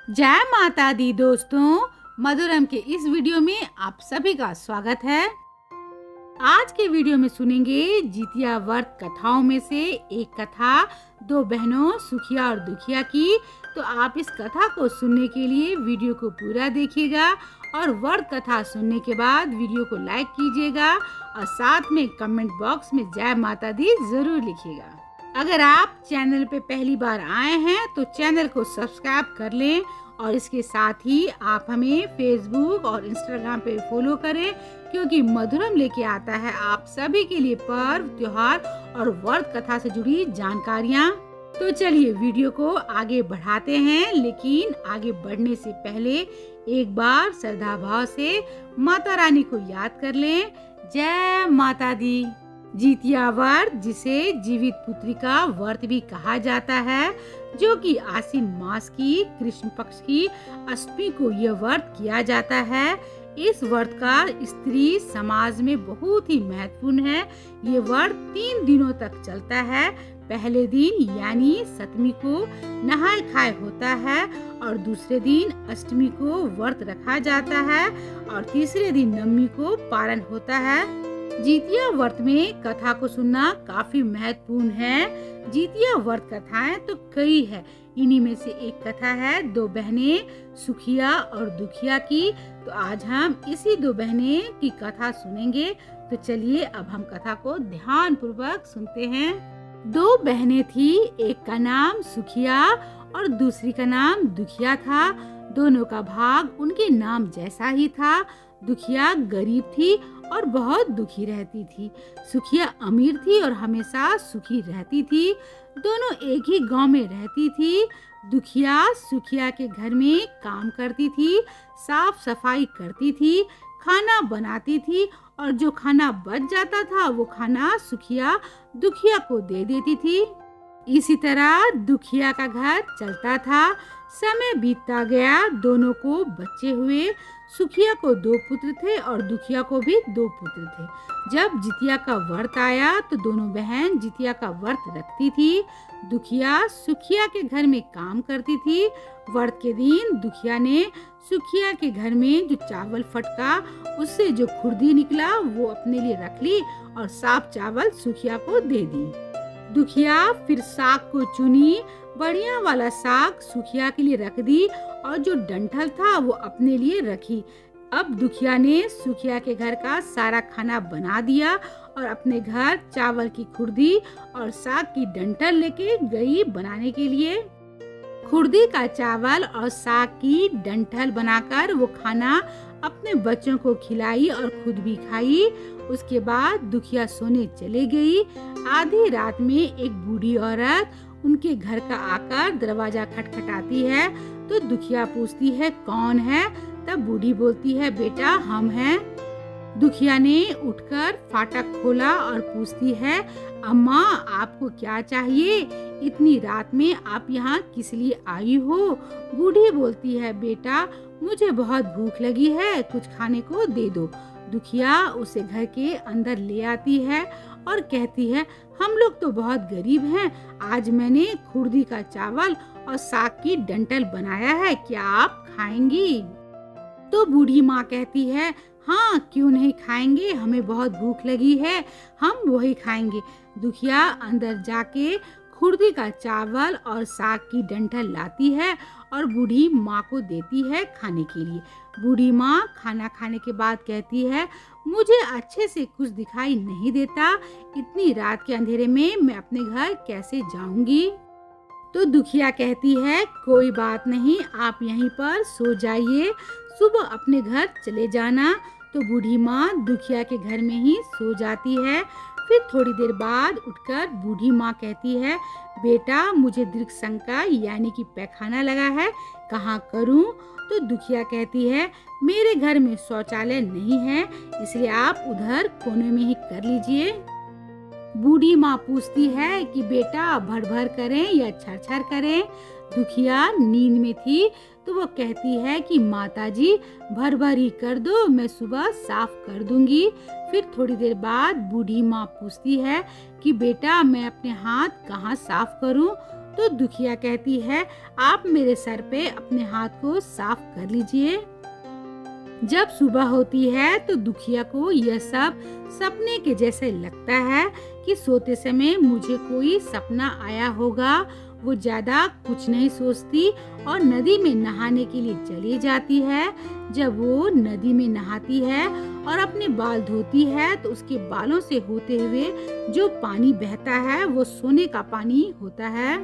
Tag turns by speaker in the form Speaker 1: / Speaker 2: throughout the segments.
Speaker 1: जय माता दी दोस्तों, मधुरम के इस वीडियो में आप सभी का स्वागत है। आज के वीडियो में सुनेंगे जितिया व्रत कथाओं में से एक कथा दो बहनों सुखिया और दुखिया की। तो आप इस कथा को सुनने के लिए वीडियो को पूरा देखिएगा और व्रत कथा सुनने के बाद वीडियो को लाइक कीजिएगा और साथ में कमेंट बॉक्स में जय माता दी जरूर लिखिएगा। अगर आप चैनल पे पहली बार आए हैं तो चैनल को सब्सक्राइब कर लें और इसके साथ ही आप हमें फेसबुक और इंस्टाग्राम पे फॉलो करें, क्योंकि मधुरम लेके आता है आप सभी के लिए पर्व, त्योहार और व्रत कथा से जुड़ी जानकारियाँ। तो चलिए वीडियो को आगे बढ़ाते हैं, लेकिन आगे बढ़ने से पहले एक बार श्रद्धा भाव से माता रानी को याद कर लें। जय माता दी। जितिया व्रत, जिसे जीवित पुत्री का व्रत भी कहा जाता है, जो कि आश्विन मास की कृष्ण पक्ष की अष्टमी को यह व्रत किया जाता है। इस व्रत का स्त्री समाज में बहुत ही महत्वपूर्ण है। ये व्रत 3 दिनों तक चलता है। पहले दिन यानी सप्तमी को नहाय खाए होता है और दूसरे दिन अष्टमी को व्रत रखा जाता है और तीसरे दिन नवमी को पारण होता है। जितिया व्रत में कथा को सुनना काफी महत्वपूर्ण है। जितिया व्रत कथाएं तो कई है, इन्हीं में से एक कथा है दो बहनें सुखिया और दुखिया की। तो आज हम इसी दो बहनें की कथा सुनेंगे। तो चलिए अब हम कथा को ध्यान पूर्वक सुनते हैं। दो बहनें थी, एक का नाम सुखिया और दूसरी का नाम दुखिया था। दोनों का भाग उनके नाम जैसा ही था। दुखिया गरीब थी और बहुत दुखी रहती थी। सुखिया अमीर थी और हमेशा सुखी रहती थी। दोनों एक ही गांव में रहती थी। दुखिया सुखिया के घर में काम करती थी, साफ सफाई करती थी, खाना बनाती थी और जो खाना बच जाता था वो खाना सुखिया दुखिया को दे देती थी। इसी तरह दुखिया का घर चलता था। समय बीतता गया, दोनों को बच्चे हुए। सुखिया को 2 पुत्र थे और दुखिया को भी 2 पुत्र थे। जब जितिया का व्रत आया तो दोनों बहन जितिया का व्रत रखती थी। दुखिया सुखिया के घर में काम करती थी। व्रत के दिन दुखिया ने सुखिया के घर में जो चावल फटका, उससे जो खुर्दी निकला वो अपने लिए रख ली और साफ चावल सुखिया को दे दी। दुखिया फिर साग को चुनी, बढ़िया वाला साग सुखिया के लिए रख दी और जो डंठल था वो अपने लिए रखी। अब दुखिया ने सुखिया के घर का सारा खाना बना दिया और अपने घर चावल की खुर्दी और साग की डंठल लेके गई बनाने के लिए। खुर्दी का चावल और साग की डंठल बनाकर वो खाना अपने बच्चों को खिलाई और खुद भी खाई। उसके बाद दुखिया सोने चले गई। आधी रात में एक बूढ़ी औरत उनके घर का आकर दरवाजा खटखटाती है। तो दुखिया पूछती है कौन है। तब बूढ़ी बोलती है बेटा हम हैं। दुखिया ने उठकर फाटक खोला और पूछती है अम्मा आपको क्या चाहिए, इतनी रात में आप यहाँ किस लिए आई हो। बूढ़ी बोलती है बेटा मुझे बहुत भूख लगी है, कुछ खाने को दे दो। दुखिया उसे घर के अंदर ले आती है और कहती है हम लोग तो बहुत गरीब हैं, आज मैंने खुर्दी का चावल और साग की डंठल बनाया है, क्या आप खाएंगी। तो बूढ़ी माँ कहती है हाँ क्यों नहीं खाएंगे, हमें बहुत भूख लगी है, हम वही खाएंगे। दुखिया अंदर जाके खुर्दी का चावल और साग की डंठल लाती है और बूढ़ी माँ को देती है खाने के लिए। बूढ़ी माँ खाना खाने के बाद कहती है मुझे अच्छे से कुछ दिखाई नहीं देता, इतनी रात के अंधेरे में मैं अपने घर कैसे जाऊंगी। तो दुखिया कहती है कोई बात नहीं, आप यहीं पर सो जाइए, सुबह अपने घर चले जाना। तो बूढ़ी माँ दुखिया के घर में ही सो जाती है। फिर थोड़ी देर बाद उठकर बूढ़ी माँ कहती है बेटा मुझे दीर्घ संका यानी कि पैखाना लगा है, कहाँ करूँ। तो दुखिया कहती है मेरे घर में शौचालय नहीं है, इसलिए आप उधर कोने में ही कर लीजिए। बूढ़ी माँ पूछती है कि बेटा भर भर करें या छर छर करें। दुखिया नींद में थी तो वो कहती है कि माताजी भर भर ही कर दो, मैं सुबह साफ कर दूंगी। फिर थोड़ी देर बाद बूढ़ी माँ पूछती है कि बेटा मैं अपने हाथ कहाँ साफ करूं। तो दुखिया कहती है, आप मेरे सर पे अपने हाथ को साफ कर लीजिए। जब सुबह होती है तो दुखिया को यह सब सपने के जैसे लगता है कि सोते समय मुझे कोई सपना आया होगा। वो ज्यादा कुछ नहीं सोचती और नदी में नहाने के लिए चली जाती है। जब वो नदी में नहाती है और अपने बाल धोती है तो उसके बालों से होते हुए जो पानी बहता है वो सोने का पानी होता है।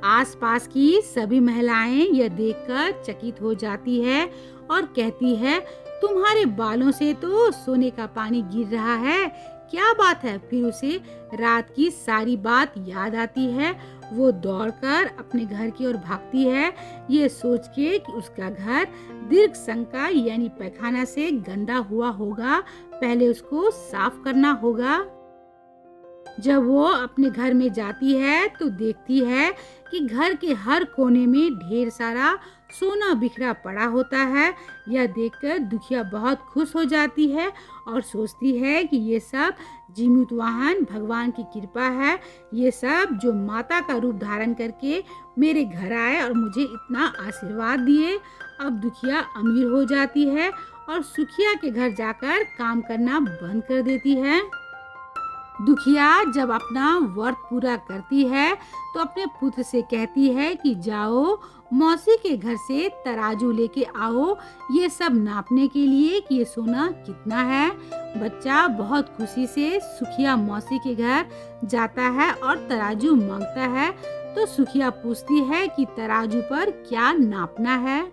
Speaker 1: आसपास की सभी महिलाएं यह देखकर चकित हो जाती है और कहती है, तुम्हारे बालों से तो सोने का पानी गिर रहा है, क्या बात है। फिर उसे रात की सारी बात याद आती है। वो दौड़कर अपने घर की ओर भागती है, ये सोच के कि उसका घर दीर्घ संका यानी पैखाना से गंदा हुआ होगा, पहले उसको साफ करना होगा। जब वो अपने घर में जाती है तो देखती है कि घर के हर कोने में ढेर सारा सोना बिखरा पड़ा होता है। यह देखकर दुखिया बहुत खुश हो जाती है और सोचती है कि ये सब जीवित वाहन भगवान की कृपा है, ये सब जो माता का रूप धारण करके मेरे घर आए और मुझे इतना आशीर्वाद दिए। अब दुखिया अमीर हो जाती है और सुखिया के घर जाकर काम करना बंद कर देती है। दुखिया जब अपना व्रत पूरा करती है तो अपने पुत्र से कहती है कि जाओ मौसी के घर से तराजू लेके आओ, ये सब नापने के लिए कि ये सोना कितना है। बच्चा बहुत खुशी से सुखिया मौसी के घर जाता है और तराजू मांगता है। तो सुखिया पूछती है कि तराजू पर क्या नापना है।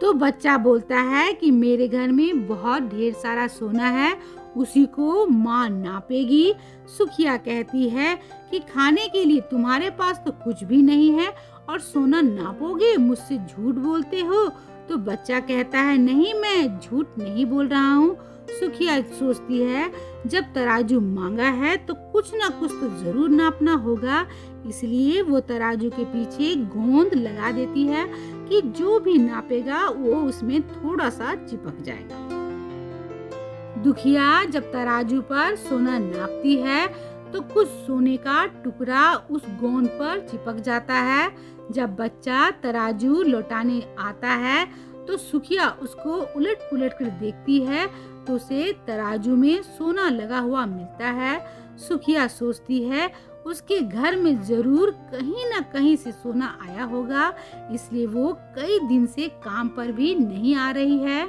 Speaker 1: तो बच्चा बोलता है कि मेरे घर में बहुत ढेर सारा सोना है, उसी को माँ नापेगी। सुखिया कहती है कि खाने के लिए तुम्हारे पास तो कुछ भी नहीं है और सोना नापोगे, मुझसे झूठ बोलते हो। तो बच्चा कहता है, नहीं, मैं झूठ नहीं बोल रहा हूँ। सुखिया सोचती है जब तराजू मांगा है तो कुछ ना कुछ तो जरूर नापना होगा, इसलिए वो तराजू के पीछे गोंद लगा देती है कि जो भी नापेगा वो उसमें थोड़ा सा चिपक जाएगा। दुखिया जब तराजू पर सोना नापती है तो कुछ सोने का टुकड़ा उस गोंद पर चिपक जाता है। जब बच्चा तराजू लौटाने आता है तो सुखिया उसको उलट पुलट कर देखती है तो उसे तराजू में सोना लगा हुआ मिलता है। सुखिया सोचती है उसके घर में जरूर कहीं न कहीं से सोना आया होगा, इसलिए वो कई दिन से काम पर भी नहीं आ रही है।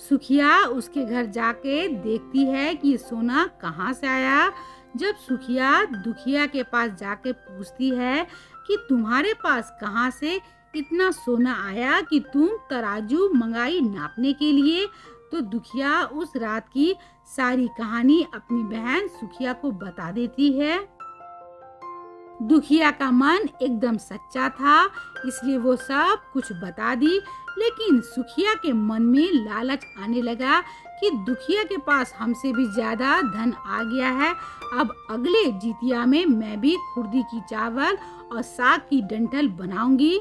Speaker 1: सुखिया उसके घर जाके देखती है कि सोना कहाँ से आया। जब सुखिया दुखिया के पास जाके पूछती है कि तुम्हारे पास कहाँ से इतना सोना आया कि तुम तराजू मंगाई नापने के लिए, तो दुखिया उस रात की सारी कहानी अपनी बहन सुखिया को बता देती है। दुखिया का मन एकदम सच्चा था, इसलिए वो सब कुछ बता दी। लेकिन सुखिया के मन में लालच आने लगा कि दुखिया के पास हमसे भी ज्यादा धन आ गया है, अब अगले जितिया में मैं भी खुर्दी की चावल और साग की डंठल बनाऊंगी।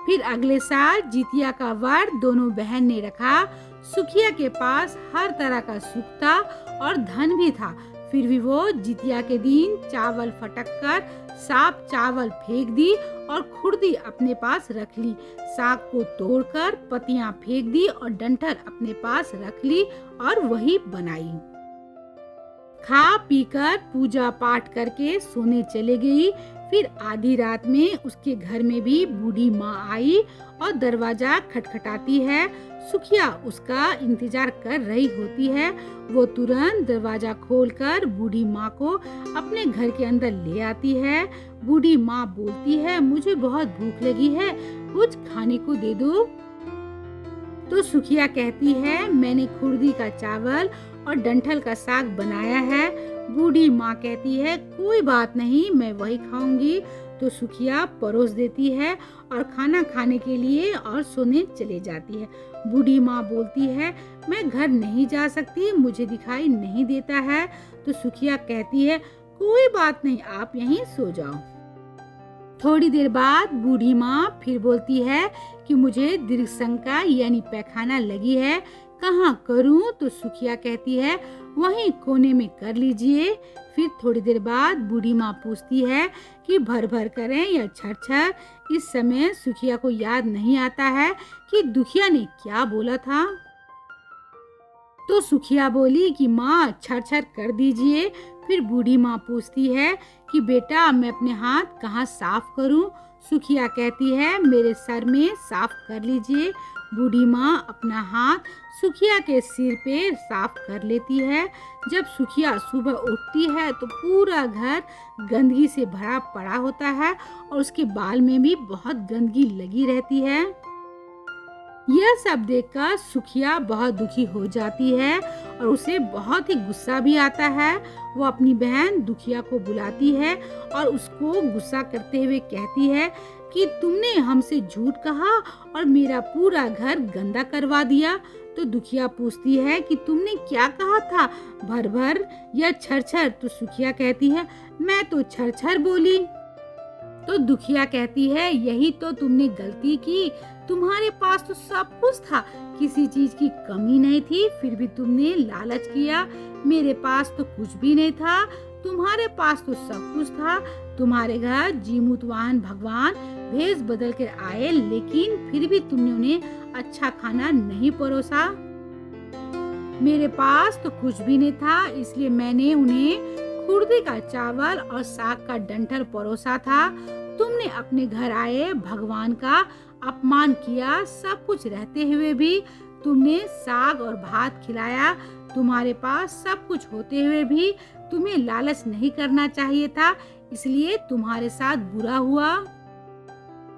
Speaker 1: फिर अगले साल जितिया का व्रत दोनों बहन ने रखा। सुखिया के पास हर तरह का सुख था और धन भी था, फिर भी वो जितिया के दिन चावल फटक कर साफ चावल फेंक दी और खुर्दी अपने पास रख ली। साग को तोड़कर पत्तियां फेंक दी और डंठल अपने पास रख ली और वही बनाई। खा पीकर पूजा पाठ करके सोने चले गई। फिर आधी रात में उसके घर में भी बूढ़ी माँ आई और दरवाजा खटखटाती है। सुखिया उसका इंतजार कर रही होती है। वो तुरंत दरवाजा खोलकर बूढ़ी माँ को अपने घर के अंदर ले आती है। बूढ़ी माँ बोलती है, मुझे बहुत भूख लगी है, कुछ खाने को दे दो। तो सुखिया कहती है, मैंने खुर्दी का चावल और डंठल का साग बनाया है। बूढ़ी माँ कहती है, कोई बात नहीं, मैं वही खाऊंगी। तो सुखिया परोस देती है और खाना खाने के लिए और सोने चले जाती है। बूढ़ी माँ बोलती है, मैं घर नहीं जा सकती, मुझे दिखाई नहीं देता है। तो सुखिया कहती है, कोई बात नहीं, आप यहीं सो जाओ। थोड़ी देर बाद बूढ़ी माँ फिर बोलती है कि मुझे दीर्घ संका यानी पैखाना लगी है, कहाँ करूं? तो सुखिया कहती है वहीं कोने में कर लीजिए। फिर थोड़ी देर बाद बूढ़ी माँ पूछती है कि भर भर करें या छर छर। इस समय सुखिया को याद नहीं आता है कि दुखिया ने क्या बोला था। तो सुखिया बोली कि माँ छर छर कर दीजिए। फिर बूढ़ी माँ पूछती है कि बेटा मैं अपने हाथ कहाँ साफ करूं? सुखिया कहती है मेरे सर में साफ कर लीजिए। बूढ़ी माँ अपना हाथ सुखिया के सिर पे साफ कर लेती है। जब सुखिया सुबह उठती है तो पूरा घर गंदगी से भरा पड़ा होता है और उसके बाल में भी बहुत गंदगी लगी रहती है। यह सब देखकर सुखिया बहुत दुखी हो जाती है और उसे बहुत ही गुस्सा भी आता है। वो अपनी बहन दुखिया को बुलाती है और उसको गुस्सा करते हुए कहती है कि तुमने हमसे झूठ कहा और मेरा पूरा घर गंदा करवा दिया। तो दुखिया पूछती है कि तुमने क्या कहा था, भर भर या छर छर? तो सुखिया कहती है मैं तो छर छर बोली। तो दुखिया कहती है यही तो तुमने गलती की, तुम्हारे पास तो सब कुछ था, किसी चीज की कमी नहीं थी, फिर भी तुमने लालच किया। मेरे पास तो कुछ भी नहीं था, तुम्हारे पास तो सब कुछ था। तुम्हारे घर जीमूतवाहन भगवान भेष बदल कर आए, लेकिन फिर भी तुमने उन्हें अच्छा खाना नहीं परोसा। मेरे पास तो कुछ भी नहीं था, इसलिए मैंने उन्हें खुर्दी का चावल और साग का डंठल परोसा था। तुमने अपने घर आए भगवान का अपमान किया, सब कुछ रहते हुए भी तुमने साग और भात खिलाया। तुम्हारे पास सब कुछ होते हुए भी तुम्हें लालच नहीं करना चाहिए था, इसलिए तुम्हारे साथ बुरा हुआ।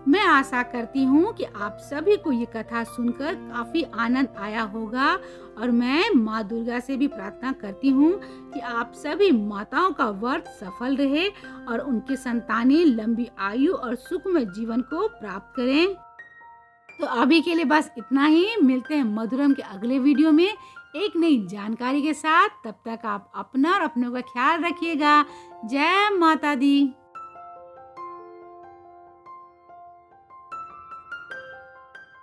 Speaker 1: मैं आशा करती हूँ कि आप सभी को ये कथा सुनकर काफी आनंद आया होगा और मैं माँ दुर्गा से भी प्रार्थना करती हूँ कि आप सभी माताओं का व्रत सफल रहे और उनके संतानें लंबी आयु और सुखमय जीवन को प्राप्त करें। तो अभी के लिए बस इतना ही। मिलते हैं मधुरम के अगले वीडियो में एक नई जानकारी के साथ। तब तक आप अपना और अपनों का ख्याल रखिएगा। जय माता दी।